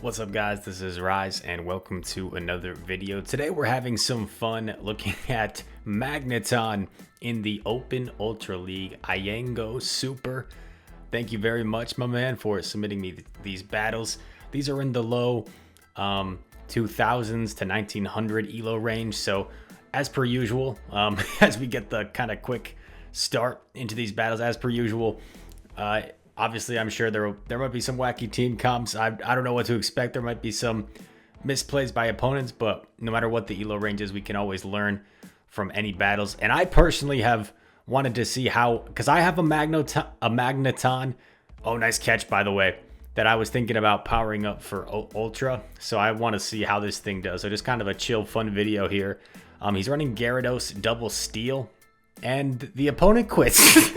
What's up guys, this is Rise and welcome to another video. Today we're having some fun looking at Magneton in the Open Ultra League Iango Super. Thank you very much, my man, for submitting me these battles. These are in the low 2000s to 1900 elo range, so as per usual, as we get the kind of quick start into these battles, as per usual, obviously, I'm sure there might be some wacky team comps. I don't know what to expect. There might be some misplays by opponents, but no matter what the elo range is, we can always learn from any battles. And I personally have wanted to see how, because I have a Magneton. Oh, nice catch, by the way, that I was thinking about powering up for Ultra. So I want to see how this thing does. So just kind of a chill, fun video here. He's running Gyarados double steal, and the opponent quits.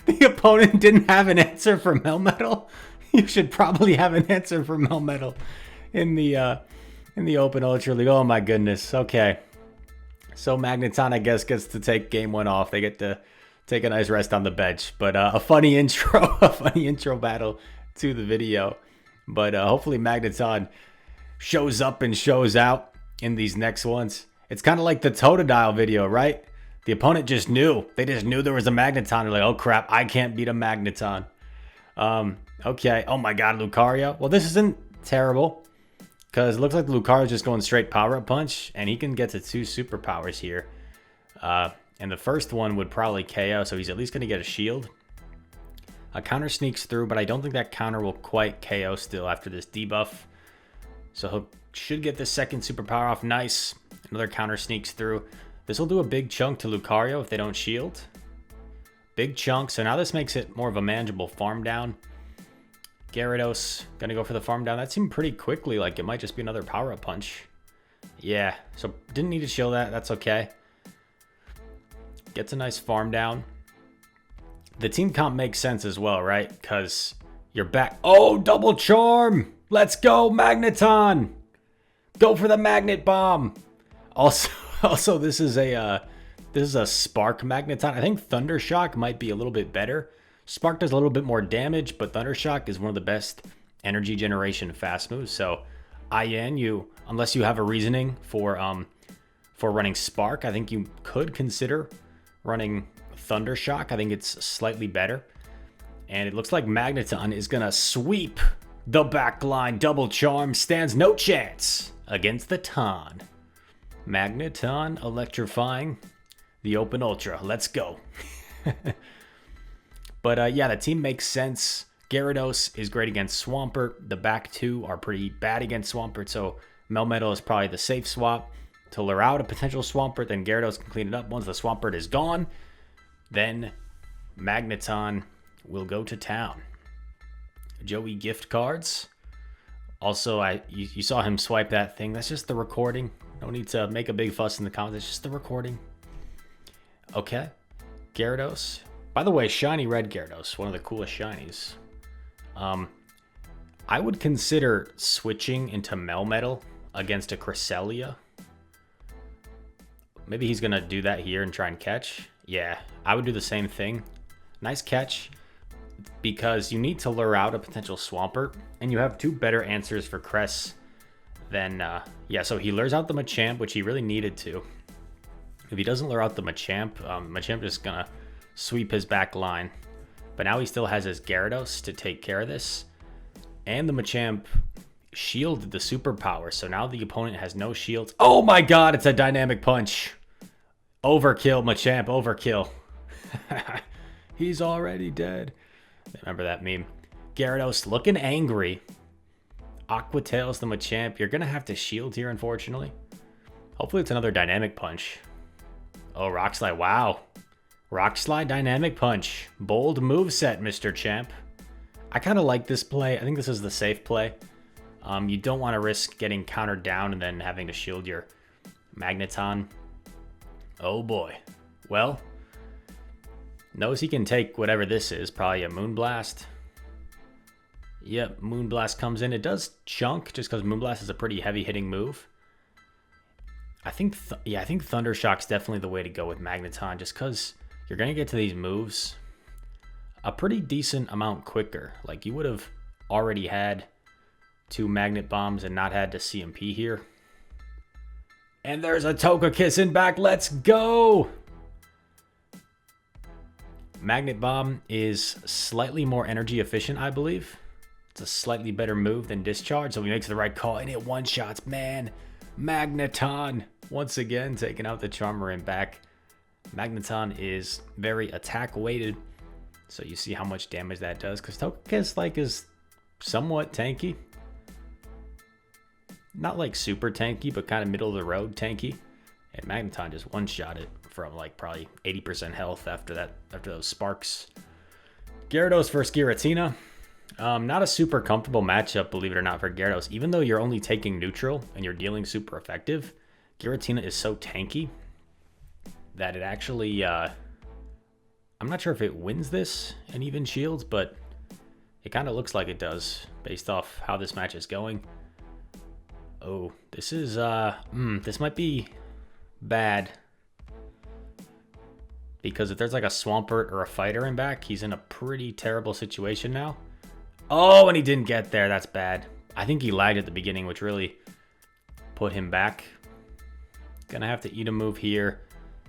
The opponent didn't have an answer for Melmetal. You should probably have an answer for Melmetal in the Open Ultra League. Oh my goodness. Okay. So Magneton, I guess, gets to take game one off. They get to take a nice rest on the bench. But a funny intro, a funny intro battle to the video. But hopefully Magneton shows up and shows out in these next ones. It's kind of like the Totodile video, right? The opponent just knew. They just knew there was a Magneton. They're like, oh crap, I can't beat a Magneton. Okay. Oh my god, Lucario. Well, this isn't terrible, because it looks like Lucario's just going straight power-up punch, and he can get to 2 superpowers here. And the first one would probably KO, so he's at least going to get a shield. A counter sneaks through, but I don't think that counter will quite KO still after this debuff. So he should get the second superpower off. Nice. Another counter sneaks through. This will do a big chunk to Lucario if they don't shield. Big chunk. So now this makes it more of a manageable farm down. Gyarados going to go for the farm down. That seemed pretty quickly like it might just be another power-up punch. Yeah, so didn't need to shield that. That's okay. Gets a nice farm down. The team comp makes sense as well, right? Because you're back. Oh, double charm. Let's go, Magneton. Go for the magnet bomb. Also, this is a Spark Magneton. I think Thundershock might be a little bit better. Spark does a little bit more damage, but Thundershock is one of the best energy generation fast moves. So, unless you have a reasoning for running Spark, I think you could consider running Thundershock. I think it's slightly better. And it looks like Magneton is gonna sweep the back line. Double charm, stands no chance against the Ton. Magneton electrifying the Open Ultra. Let's go. But yeah, the team makes sense. Gyarados is great against Swampert. The back two are pretty bad against Swampert, so Melmetal is probably the safe swap to lure out a potential Swampert. Then Gyarados can clean it up. Once the Swampert is gone, then Magneton will go to town. Joey gift cards. Also, you saw him swipe that thing. That's just the recording. No need to make a big fuss in the comments. It's just the recording. Okay. Gyarados. By the way, shiny red Gyarados. One of the coolest shinies. I would consider switching into Melmetal against a Cresselia. Maybe he's going to do that here and try and catch. Yeah, I would do the same thing. Nice catch. Because you need to lure out a potential Swampert. And you have 2 better answers for Cress. Then, yeah, so he lures out the Machamp, which he really needed to. If he doesn't lure out the Machamp, Machamp is going to sweep his back line. But now he still has his Gyarados to take care of this. And the Machamp shielded the superpower, so now the opponent has no shields. Oh my god, it's a dynamic punch. Overkill, Machamp, overkill. He's already dead. Remember that meme? Gyarados looking angry. Aqua Tails the Machamp. You're going to have to shield here, unfortunately. Hopefully it's another dynamic punch. Oh, Rock Slide. Wow. Rock Slide dynamic punch. Bold moveset, Mr. Champ. I kind of like this play. I think this is the safe play. You don't want to risk getting countered down and then having to shield your Magneton. Oh boy. Well, knows he can take whatever this is. Probably a Moonblast. Yep, Moonblast comes in. It does chunk just because Moonblast is a pretty heavy hitting move. I think Thundershock's definitely the way to go with Magneton, just because you're going to get to these moves a pretty decent amount quicker. Like, you would have already had 2 Magnet Bombs and not had to CMP here. And there's a Togekiss in back. Let's go! Magnet Bomb is slightly more energy efficient, I believe. It's a slightly better move than Discharge, so he makes the right call, and it one-shots, man. Magneton, once again, taking out the Charmer back. Magneton is very attack-weighted, so you see how much damage that does, because Togekiss, like, is somewhat tanky. Not, like, super tanky, but kind of middle-of-the-road tanky. And Magneton just one-shot it from, like, probably 80% health after those sparks. Gyarados versus Giratina. Not a super comfortable matchup, believe it or not, for Gyarados. Even though you're only taking neutral and you're dealing super effective, Giratina is so tanky that it actually, I'm not sure if it wins this in even shields, but it kind of looks like it does based off how this match is going. Oh, this is, this might be bad. Because if there's like a Swampert or a Fighter in back, he's in a pretty terrible situation now. Oh, and he didn't get there. That's bad. I think he lagged at the beginning, which really put him back. Gonna have to eat a move here.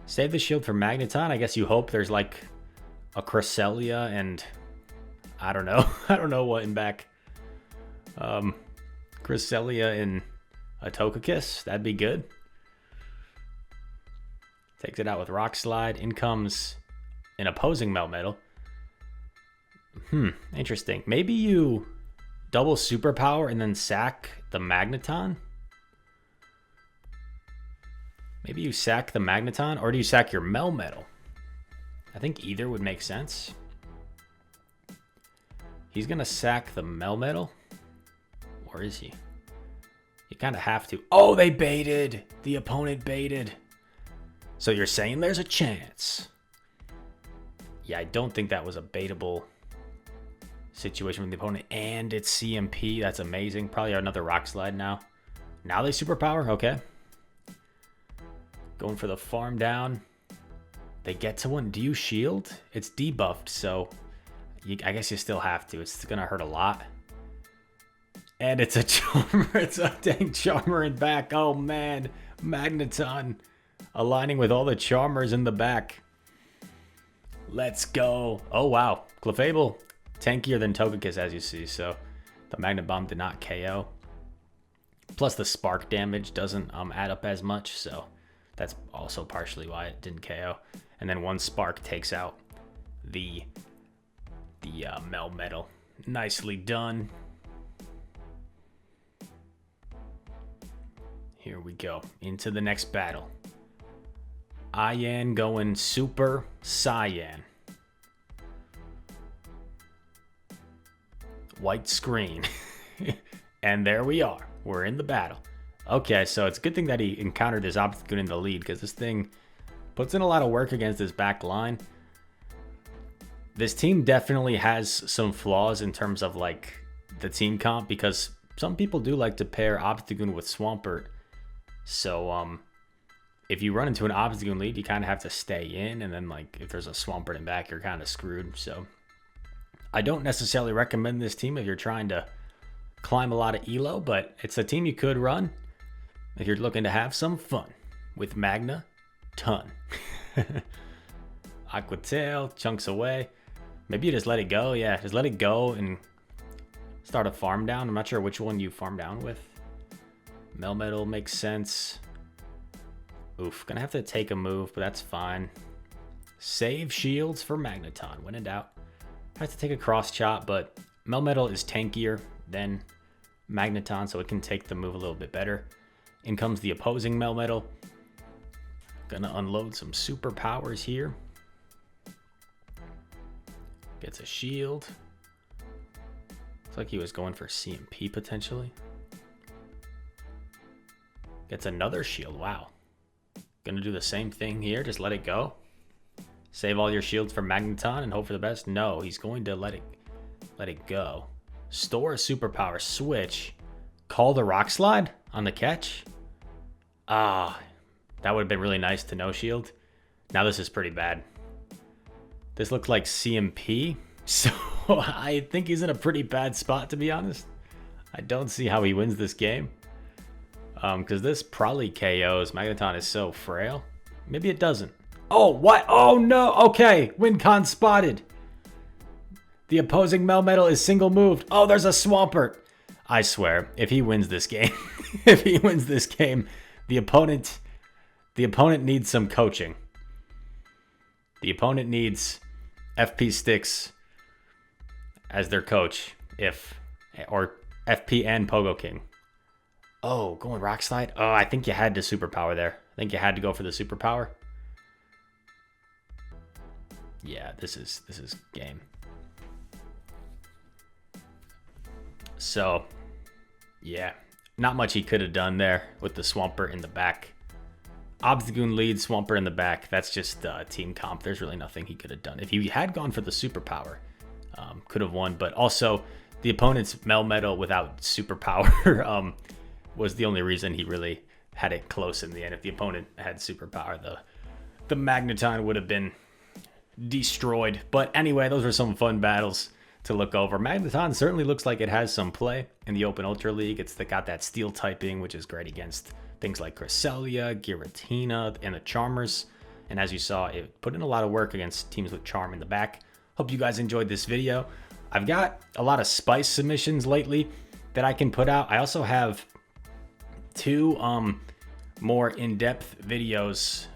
Save the shield for Magneton. I guess you hope there's like a Cresselia and I don't know. I don't know what in back. Cresselia and a Togekiss. That'd be good. Takes it out with Rock Slide. In comes an opposing Melmetal. Interesting. Maybe you double Superpower and then sack the Magneton? Maybe you sack the Magneton, or do you sack your Melmetal? I think either would make sense. He's going to sack the Melmetal. Or is he? You kind of have to. Oh, they baited. The opponent baited. So you're saying there's a chance. Yeah, I don't think that was a baitable situation with the opponent. And it's CMP. That's amazing. Probably another Rock Slide now. Now they Superpower. Okay. Going for the farm down. They get to one. Do you shield? It's debuffed, so I guess you still have to. It's going to hurt a lot. And it's a Charmer. It's a dang Charmer in back. Oh, man. Magneton aligning with all the Charmers in the back. Let's go. Oh, wow. Clefable, tankier than Togekiss, as you see. So the Magnet Bomb did not KO. Plus the spark damage doesn't add up as much. So that's also partially why it didn't KO. And then one spark takes out the Melmetal. Nicely done. Here we go. Into the next battle. Cyan going Super Cyan. White screen. And there we are. We're in the battle. Okay, so it's a good thing that he encountered this Obstagoon in the lead, because this thing puts in a lot of work against this back line. This team definitely has some flaws in terms of like the team comp, because some people do like to pair Obstagoon with Swampert. So if you run into an Obstagoon lead, you kind of have to stay in, and then like if there's a Swampert in back, you're kind of screwed. So I don't necessarily recommend this team if you're trying to climb a lot of elo, but it's a team you could run if you're looking to have some fun with Magneton. Aqua Tail chunks away. Maybe you just let it go. Yeah, just let it go and start a farm down. I'm not sure which one you farm down with. Melmetal makes sense. Oof, gonna have to take a move, but that's fine. Save shields for Magneton. When in doubt. I have to take a cross chop, but Melmetal is tankier than Magneton, so it can take the move a little bit better. In comes the opposing Melmetal. Gonna unload some superpowers here. Gets a shield. Looks like he was going for CMP potentially. Gets another shield. Wow. Gonna do the same thing here. Just let it go. Save all your shields for Magneton and hope for the best. No, he's going to let it go. Store a superpower. Switch. Call the Rock Slide on the catch. Ah, that would have been really nice to no shield. Now this is pretty bad. This looks like CMP. So I think he's in a pretty bad spot, to be honest. I don't see how he wins this game. Because this probably KOs. Magneton is so frail. Maybe it doesn't. Oh, what? Oh, no. Okay. Win con spotted. The opposing Melmetal is single moved. Oh, there's a Swampert. I swear, if he wins this game, the opponent needs some coaching. The opponent needs FP Sticks as their coach, or FP and Pogo King. Oh, going Rock Slide? Oh, I think you had to superpower there. I think you had to go for the superpower. Yeah, this is game. So, yeah, not much he could have done there with the Swampert in the back. Obstagoon lead, Swampert in the back. That's just team comp. There's really nothing he could have done. If he had gone for the superpower, could have won. But also, the opponent's Melmetal without superpower was the only reason he really had it close in the end. If the opponent had superpower, the Magneton would have been destroyed. But anyway, those were some fun battles to look over. Magneton certainly looks like it has some play in the Open Ultra League. It's got that steel typing, which is great against things like Cresselia, Giratina, and the Charmers. And as you saw, it put in a lot of work against teams with Charm in the back. Hope you guys enjoyed this video. I've got a lot of Spice submissions lately that I can put out. I also have 2 more in-depth videos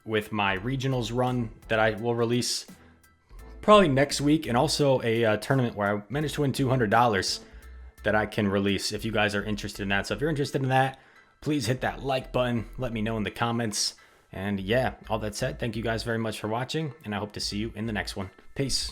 with my regionals run that I will release probably next week, and also a tournament where I managed to win $200 that I can release if you guys are interested in that. So if you're interested in that, please hit that like button. Let me know in the comments. And yeah, all that said, thank you guys very much for watching, and I hope to see you in the next one. Peace.